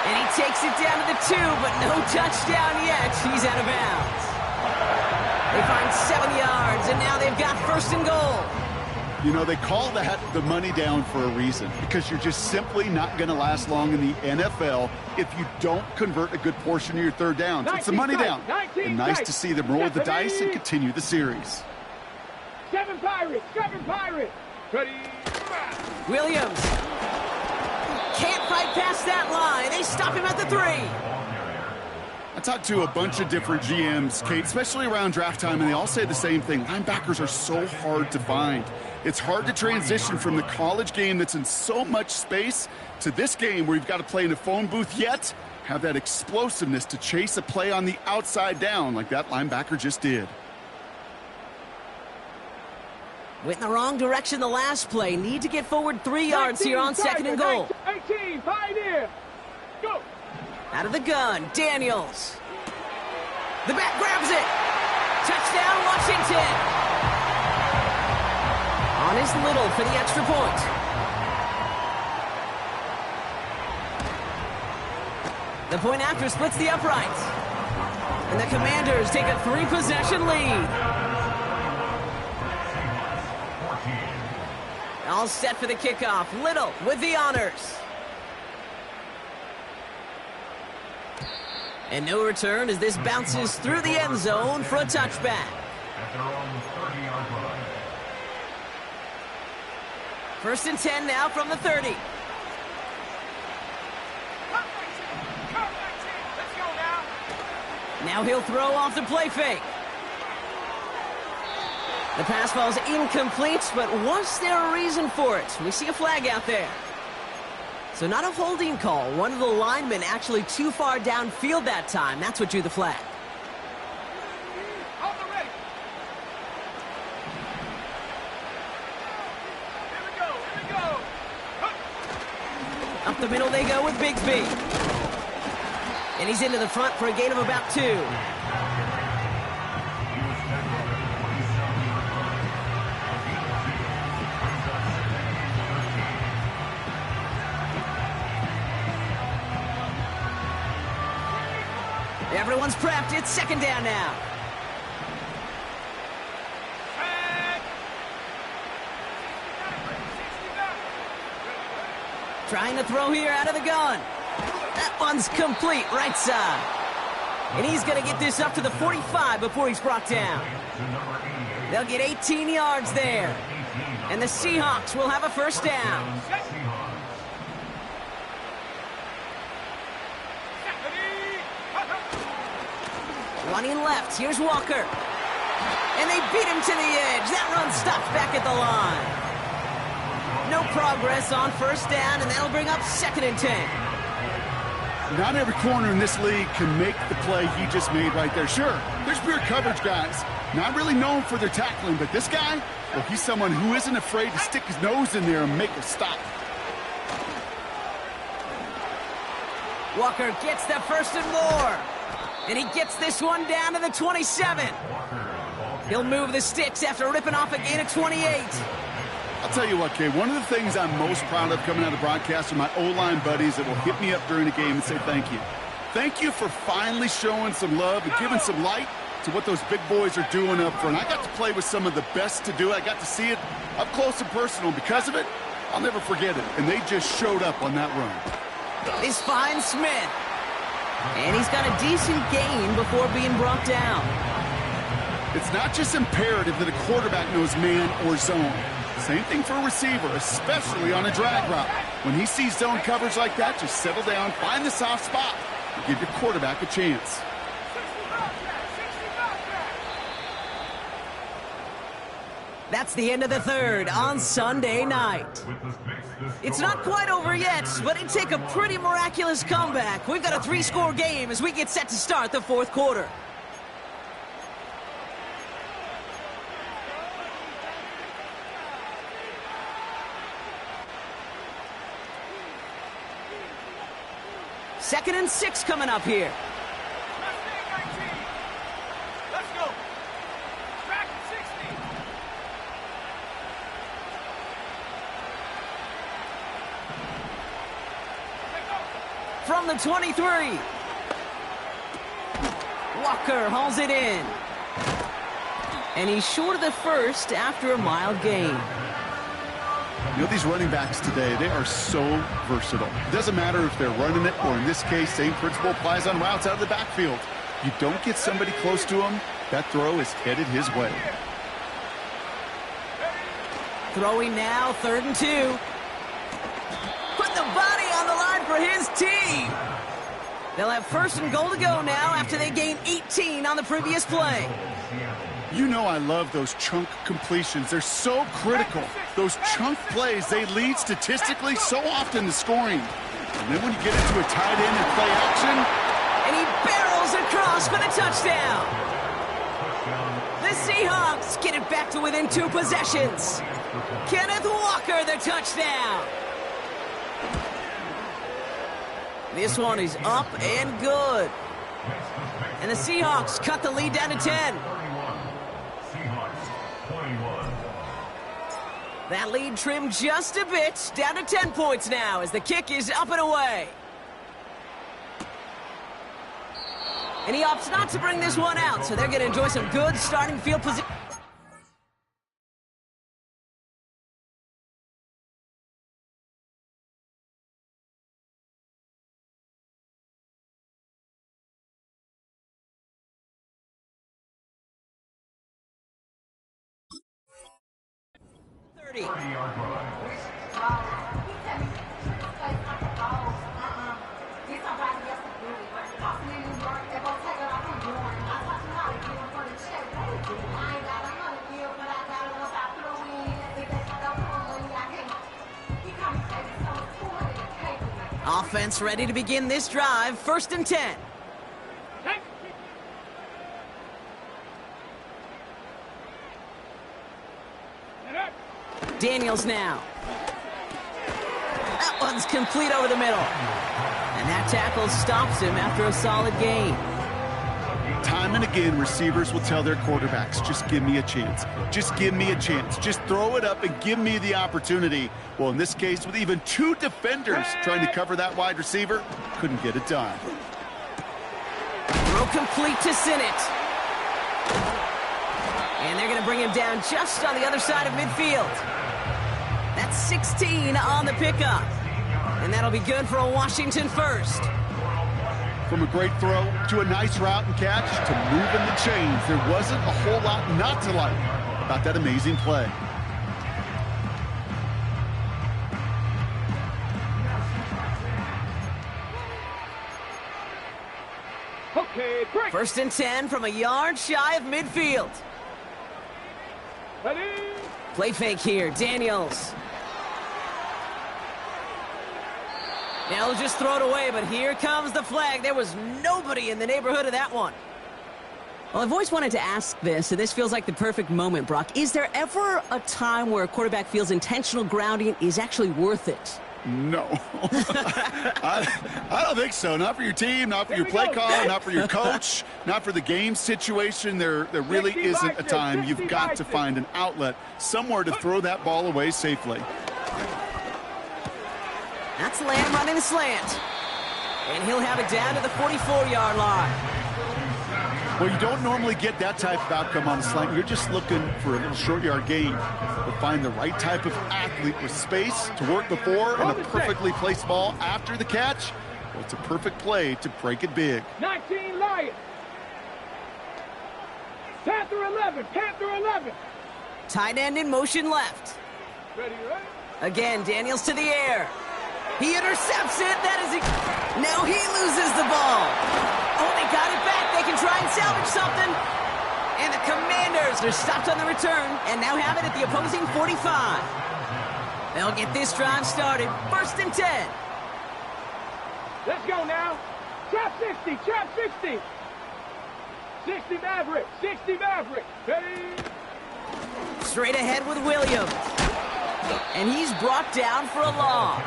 And he takes it down to the 2, but no touchdown yet. He's out of bounds. They find 7 yards, and now they've got 1st and goal.
You know, they call that the money down for a reason, because you're just simply not going to last long in the NFL if you don't convert a good portion of your 3rd downs. It's the money down. And nice to see them roll the dice and continue the series.
7 Pirates, 7 Pirates. Ready.
Williams can't fight past that line. They stop him at the 3.
I talked to a bunch of different GMs, Kate, especially around draft time, and they all say the same thing. Linebackers are so hard to find. It's hard to transition from the college game that's in so much space to this game where you've got to play in a phone booth, yet have that explosiveness to chase a play on the outside down like that linebacker just did.
Went in the wrong direction the last play. Need to get forward 3 yards here on 2nd and goal.
18, Pioneer. Go.
Out of the gun, Daniels. The back grabs it. Touchdown, Washington. On his Little for the extra point. The point after splits the uprights. And the Commanders take a 3-possession lead. All set for the kickoff. Little with the honors. And no return as this bounces through the end zone for a touchback.
At their own 30-yard line.
1st and 10 now from the 30.
Let's go now.
Now he'll throw off the play fake. The pass falls incomplete, but was there a reason for it? We see a flag out there. So not a holding call. One of the linemen actually too far downfield that time. That's what drew the flag.
On the ready. Here we go, here we go.
Up the middle they go with Bigsby. And he's into the front for a gain of about 2. Everyone's prepped. It's 2nd down now. Trying to throw here out of the gun. That one's complete, right side. And he's going to get this up to the 45 before he's brought down. They'll get 18 yards there. And the Seahawks will have a 1st down. Running left, here's Walker. And they beat him to the edge. That run stopped back at the line. No progress on 1st down, and that'll bring up 2nd and 10.
Not every corner in this league can make the play he just made right there. Sure, there's pure coverage guys, not really known for their tackling, but this guy, well, he's someone who isn't afraid to stick his nose in there and make a stop.
Walker gets the first and more. And he gets this one down to the 27. He'll move the sticks after ripping off a gain of 28.
I'll tell you what, Kay, one of the things I'm most proud of coming out of broadcast are my O-line buddies that will hit me up during the game and say thank you. Thank you for finally showing some love and giving some light to what those big boys are doing up front. I got to play with some of the best to do it. I got to see it up close and personal. Because of it, I'll never forget it. And they just showed up on that run.
This finds Smith. And he's got a decent gain before being brought down.
It's not just imperative that a quarterback knows man or zone. Same thing for a receiver, especially on a drag route. When he sees zone coverage like that, just settle down, find the soft spot, and give your quarterback a chance.
That's the end of the third on Sunday night. It's not quite over yet, but it'd take a pretty miraculous comeback. We've got a 3-score game as we get set to start the fourth quarter. Second and 6 coming up here.
Let's go. Track 60.
From the 23. Walker hauls it in. And he's short of the first after a mild gain.
You know, these running backs today, they are so versatile. It doesn't matter if they're running it, or in this case, same principle applies on routes out of the backfield. You don't get somebody close to him, that throw is headed his way.
Throwing now, 3rd and 2. Put the body on the line for his team. They'll have 1st and goal to go now after they gain 18 on the previous play.
You know I love those chunk completions. They're so critical. Those chunk plays, they lead statistically so often to scoring. And then when you get into a tight end and play action.
And he barrels across for the touchdown. The Seahawks get it back to within 2 possessions. Kenneth Walker, the touchdown. This one is up and good. And the Seahawks cut the lead down to 10. That lead trimmed just a bit, down to 10 points now as the kick is up and away. And he opts not to bring this one out, so they're going to enjoy some good starting field position. Offense ready to begin this drive. 1st and 10. Daniels now. That one's complete over the middle. And that tackle stops him after a solid gain.
Time and again, receivers will tell their quarterbacks, just give me a chance. Just give me a chance. Just throw it up and give me the opportunity. Well, in this case, with even 2 defenders trying to cover that wide receiver, couldn't get it done.
Throw complete to Sinnott. And they're going to bring him down just on the other side of midfield. That's 16 on the pickup. And that'll be good for a Washington first.
From a great throw to a nice route and catch to moving the chains, there wasn't a whole lot not to like about that amazing play.
Okay, break.
1st and 10 from a yard shy of midfield.
Ready? Play
fake here, Daniels. They'll just throw it away, but here comes the flag. There was nobody in the neighborhood of that one. Well, I've always wanted to ask this, and this feels like the perfect moment, Brock. Is there ever a time where a quarterback feels intentional grounding is actually worth it?
No. I don't think so. Not for your team, not for your play caller, not for your coach, not for the game situation. There really isn't a time. You've got to find an outlet, somewhere to throw that ball away safely.
That's Lamb running a slant. And he'll have it down to the 44-yard line.
Well, you don't normally get that type of outcome on a slant. You're just looking for a little short yard gain. But find the right type of athlete with space to work before and a perfectly placed ball after the catch. Well, it's a perfect play to break it big.
19 Lions. Panther 11. Panther 11.
Tight end in motion left.
Ready, right?
Again, Daniels to the air. He intercepts it. That is it. Now he loses the ball. Oh, they got it back. They can try and salvage something. And the Commanders are stopped on the return and now have it at the opposing 45. They'll get this drive started. 1st and 10.
Let's go now. Trap 60. Trap 60. 60 Maverick. 60 Maverick. Ready?
Straight ahead with Williams. And he's brought down for a loss.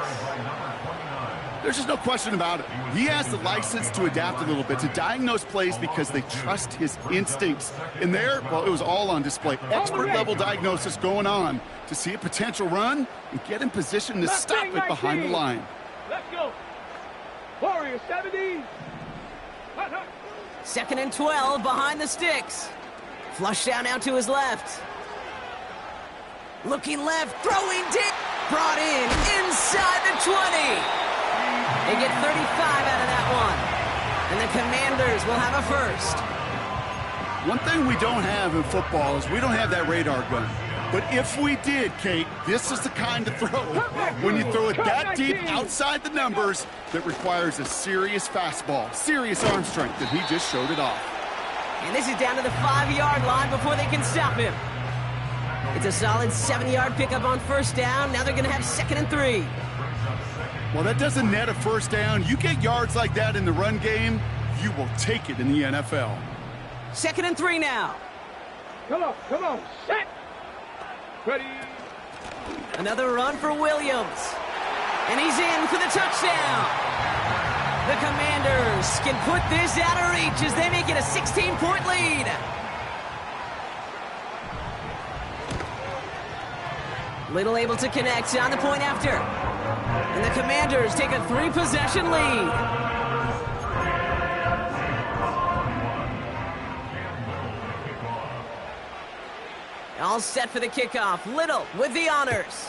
There's just no question about it. He has the license to adapt a little bit, to diagnose plays because they trust his instincts. And there, well, it was all on display. Expert-level diagnosis going on to see a potential run and get in position to stop it behind the line.
Let's go. Warrior 70.
2nd and 12 behind the sticks. Flush down out to his left. Looking left, throwing deep. Brought in inside the 20. They get 35 out of that one. And the Commanders will have a first.
One thing we don't have in football is we don't have that radar gun. But if we did, Kate, this is the kind of throw, when you throw it that deep outside the numbers, that requires a serious fastball, serious arm strength, and he just showed it off.
And this is down to the 5-yard line before they can stop him. It's a solid 7-yard pickup on 1st down. Now they're going to have 2nd and 3.
Well, that doesn't net a 1st down. You get yards like that in the run game, you will take it in the NFL.
2nd and 3 now.
Come on, set. Ready.
Another run for Williams. And he's in for the touchdown. The Commanders can put this out of reach as they make it a 16-point lead. Little able to connect on the point after. And the Commanders take a 3-possession lead. All set for the kickoff. Little with the honors.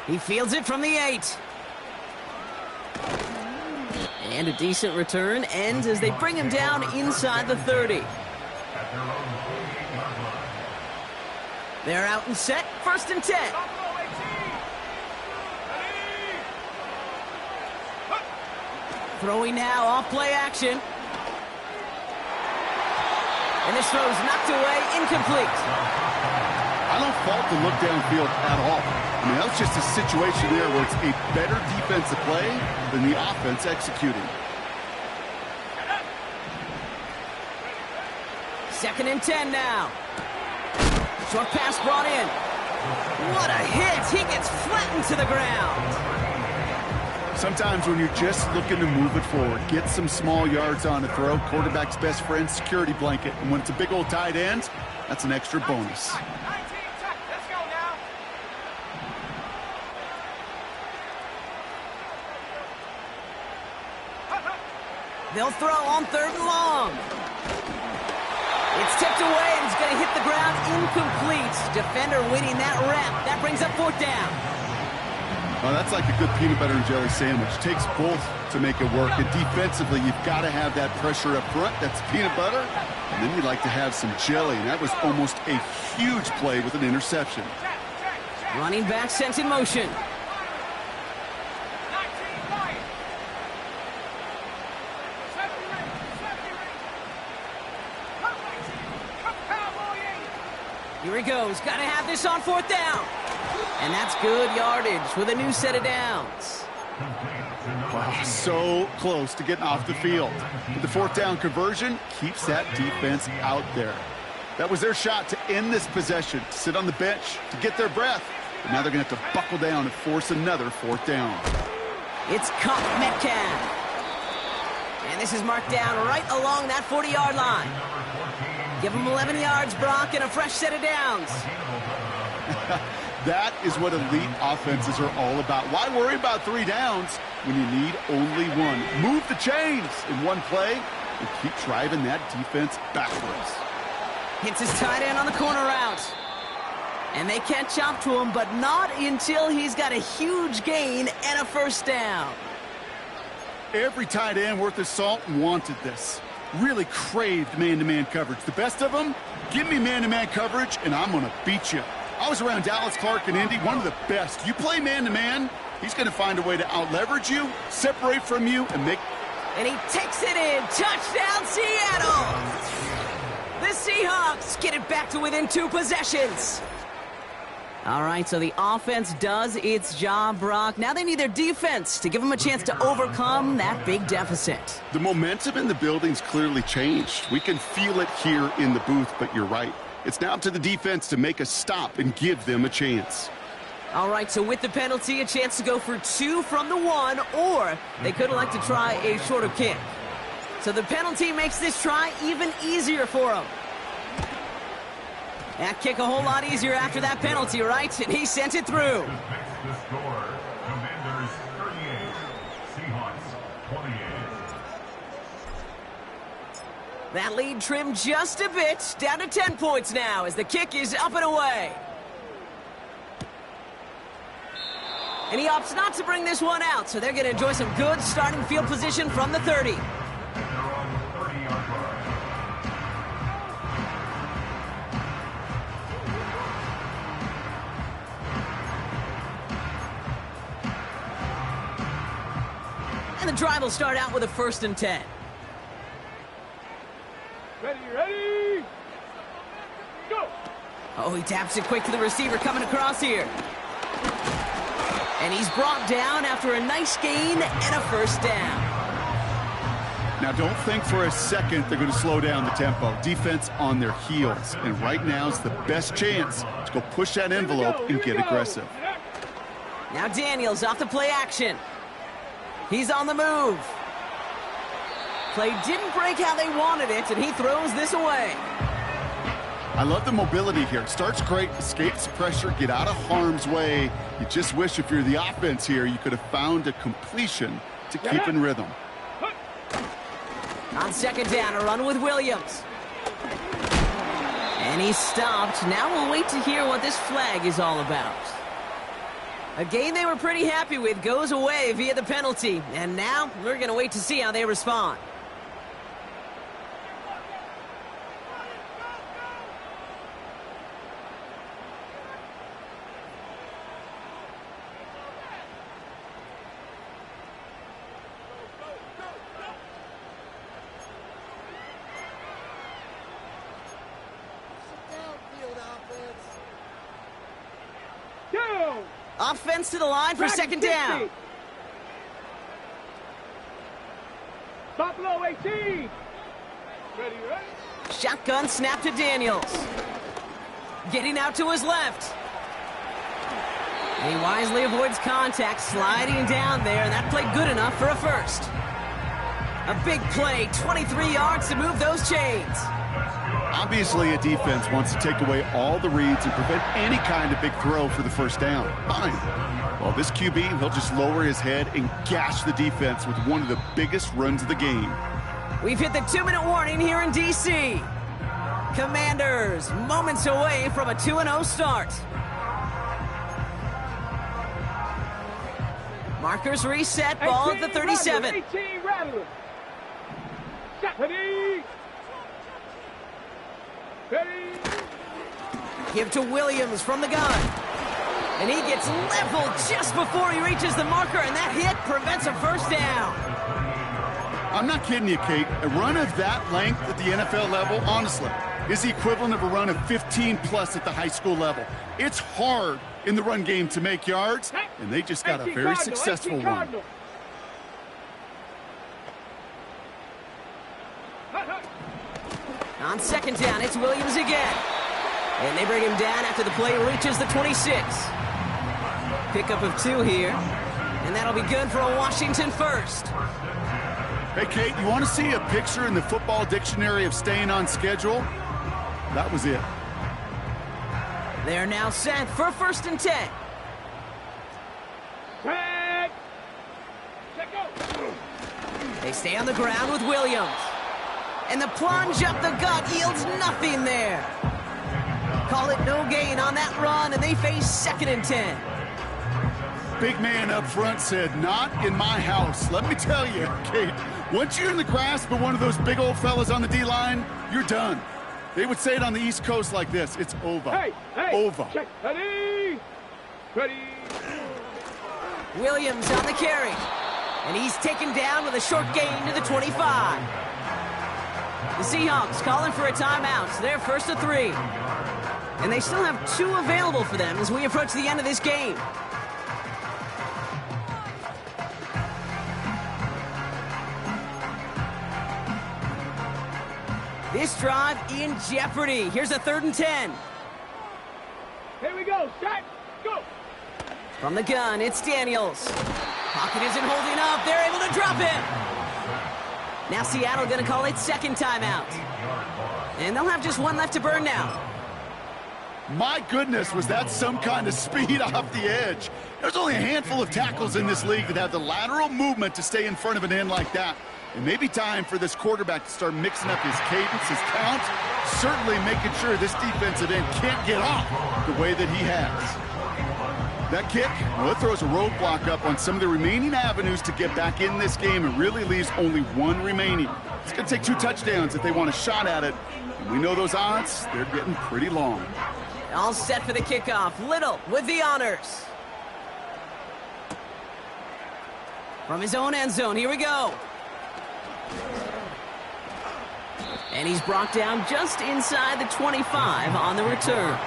He fields it from the 8. And a decent return ends as they bring him down inside the 30. They're out and set. 1st and 10. Throwing now off play action. And this throw is knocked away, incomplete.
I don't fault the look downfield at all. I mean, that was just a situation there where it's a better defensive play than the offense executing.
2nd and 10 now. Short pass brought in. What a hit. He gets flattened to the ground.
Sometimes when you're just looking to move it forward, get some small yards on a throw, quarterback's best friend, security blanket. And when it's a big old tight end, that's an extra bonus.
Let's go now.
They'll throw on 3rd and long. It's tipped away and it's going to hit the ground incomplete. Defender winning that rep. That brings up 4th down.
Well, that's like a good peanut butter and jelly sandwich. It takes both to make it work. And defensively, you've got to have that pressure up front. That's peanut butter. And then you'd like to have some jelly. And that was almost a huge play with an interception.
Running back sent in motion. Here he goes. Got to have this on 4th down. And that's good yardage with a new set of downs.
Wow, so close to getting off the field. But the fourth down conversion keeps that defense out there. That was their shot to end this possession, to sit on the bench, to get their breath. But now they're going to have to buckle down and force another fourth down.
It's Cup Metcalf. And this is marked down right along that 40-yard line. Give them 11 yards, Brock, and a fresh set of downs.
That is what elite offenses are all about. Why worry about 3 downs when you need only one? Move the chains in one play and keep driving that defense backwards.
Hits his tight end on the corner route. And they catch up to him, but not until he's got a huge gain and a first down.
Every tight end worth his salt wanted this. Really craved man-to-man coverage. The best of them, give me man-to-man coverage, and I'm going to beat you. I was around Dallas Clark and Indy, one of the best. You play man-to-man, he's going to find a way to out-leverage you, separate from you, and make...
And he takes it in. Touchdown, Seattle! The Seahawks get it back to within 2 possessions. All right, so the offense does its job, Brock. Now they need their defense to give them a chance to overcome that big deficit.
The momentum in the building's clearly changed. We can feel it here in the booth, but you're right. It's now up to the defense to make a stop and give them a chance.
All right, so with the penalty, a chance to go for 2 from the 1, or they could like to try a shorter kick. So the penalty makes this try even easier for them. That kick a whole lot easier after that penalty, right? And he sent it through.
The score, Commanders 38, Seahawks 28.
That lead trimmed just a bit, down to 10 points now as the kick is up and away. And he opts not to bring this one out, so they're going to enjoy some good starting field position from the 30.
They're on the 30-yard line.
And the drive will start out with a 1st and 10.
Ready, go!
Oh, he taps it quick to the receiver coming across here. And he's brought down after a nice gain and a first down.
Now, don't think for a second they're going to slow down the tempo. Defense on their heels. And right now is the best chance to go push that envelope and get aggressive.
Now Daniels off the play action. He's on the move. Play didn't break how they wanted it, and he throws this away.
I love the mobility here. Starts great, escapes pressure, get out of harm's way. You just wish if you're the offense here, you could have found a completion to keep in rhythm.
On 2nd down, a run with Williams. And he's stopped. Now we'll wait to hear what this flag is all about. A game they were pretty happy with goes away via the penalty. And now we're going to wait to see how they respond. Offense to the line for 2nd down.
Buffalo 18. Ready?
Shotgun snap to Daniels. Getting out to his left. And he wisely avoids contact, sliding down there, and that played good enough for a first. A big play, 23 yards to move those chains.
Obviously, a defense wants to take away all the reads and prevent any kind of big throw for the first down. Fine. Well, this QB, he'll just lower his head and gash the defense with one of the biggest runs of the game.
We've hit the 2-minute warning here in D.C. Commanders, moments away from a 2-0 start. Markers reset, ball at the 37.
18 Rattler. Ready? Ready?
Give to Williams from the gun. And he gets leveled just before he reaches the marker, and that hit prevents a first down.
I'm not kidding you, Kate. A run of that length at the NFL level, honestly, is the equivalent of a run of 15+ at the high school level. It's hard in the run game to make yards, and they just got a very successful one.
On second down, it's Williams again. And they bring him down after the play reaches the 26. Pickup of 2 here. And that'll be good for a Washington first.
Hey, Kate, you want to see a picture in the football dictionary of staying on schedule? That was it.
They're now set for 1st and 10.
Set. Set, go.
They stay on the ground with Williams. And the plunge up the gut yields nothing there. Call it no gain on that run, and they face 2nd and 10.
Big man up front said, not in my house. Let me tell you, Kate, once you're in the grasp of one of those big old fellas on the D-line, you're done. They would say it on the East Coast like this, it's over.
Hey,
over.
Check. Ready. Ready.
Williams on the carry. And he's taken down with a short gain to the 25. The Seahawks calling for a timeout. They're 1st and 3. And they still have 2 available for them as we approach the end of this game. This drive in jeopardy. Here's a 3rd and 10.
Here we go. Set. Go.
From the gun, it's Daniels. Pocket isn't holding up. They're able to drop him. Now Seattle going to call it 2nd timeout. And they'll have just 1 left to burn now.
My goodness, was that some kind of speed off the edge. There's only a handful of tackles in this league that have the lateral movement to stay in front of an end like that. It may be time for this quarterback to start mixing up his cadence, his count, certainly making sure this defensive end can't get off the way that he has. That kick, well, it throws a roadblock up on some of the remaining avenues to get back in this game and really leaves only 1 remaining. It's going to take 2 touchdowns if they want a shot at it. And we know those odds, they're getting pretty long.
All set for the kickoff. Little with the honors. From his own end zone, here we go. And he's brought down just inside the 25 on the return.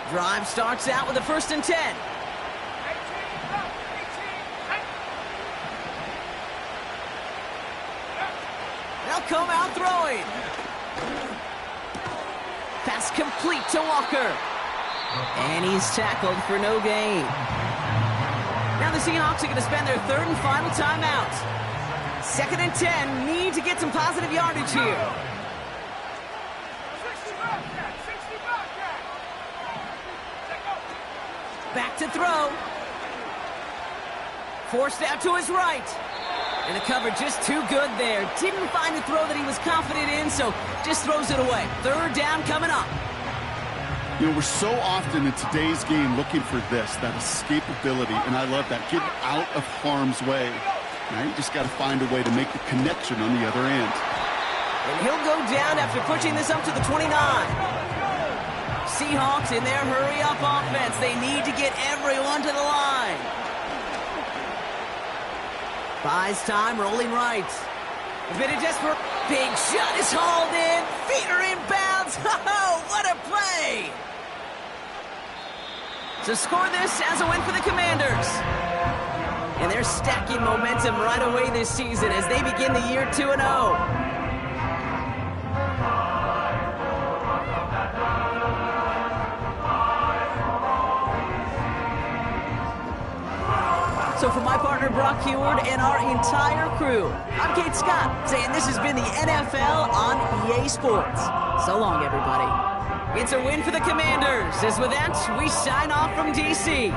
Drive starts out with a 1st and 10. They'll come out throwing. Pass complete to Walker. And he's tackled for no gain. Now the Seahawks are going to spend their 3rd and final timeout. 2nd and 10, need to get some positive yardage here. Back to throw. Forced out to his right. And the coverage just too good there. Didn't find a throw that he was confident in, so just throws it away. 3rd down coming up.
You know, we're so often in today's game looking for this, that escapability, and I love that, getting out of harm's way. Now you just got to find a way to make the connection on the other end.
And he'll go down after pushing this up to the 29. Seahawks in their hurry-up offense. They need to get everyone to the line. Buys time, rolling right. A bit of desperate. Big shot is hauled in. Feet are inbounds. Oh, what a play! To score this as a win for the Commanders. And they're stacking momentum right away this season as they begin the year 2-0. So for my partner, Brock Heward, and our entire crew, I'm Kate Scott, saying this has been the NFL on EA Sports. So long, everybody. It's a win for the Commanders, as with that, we sign off from D.C.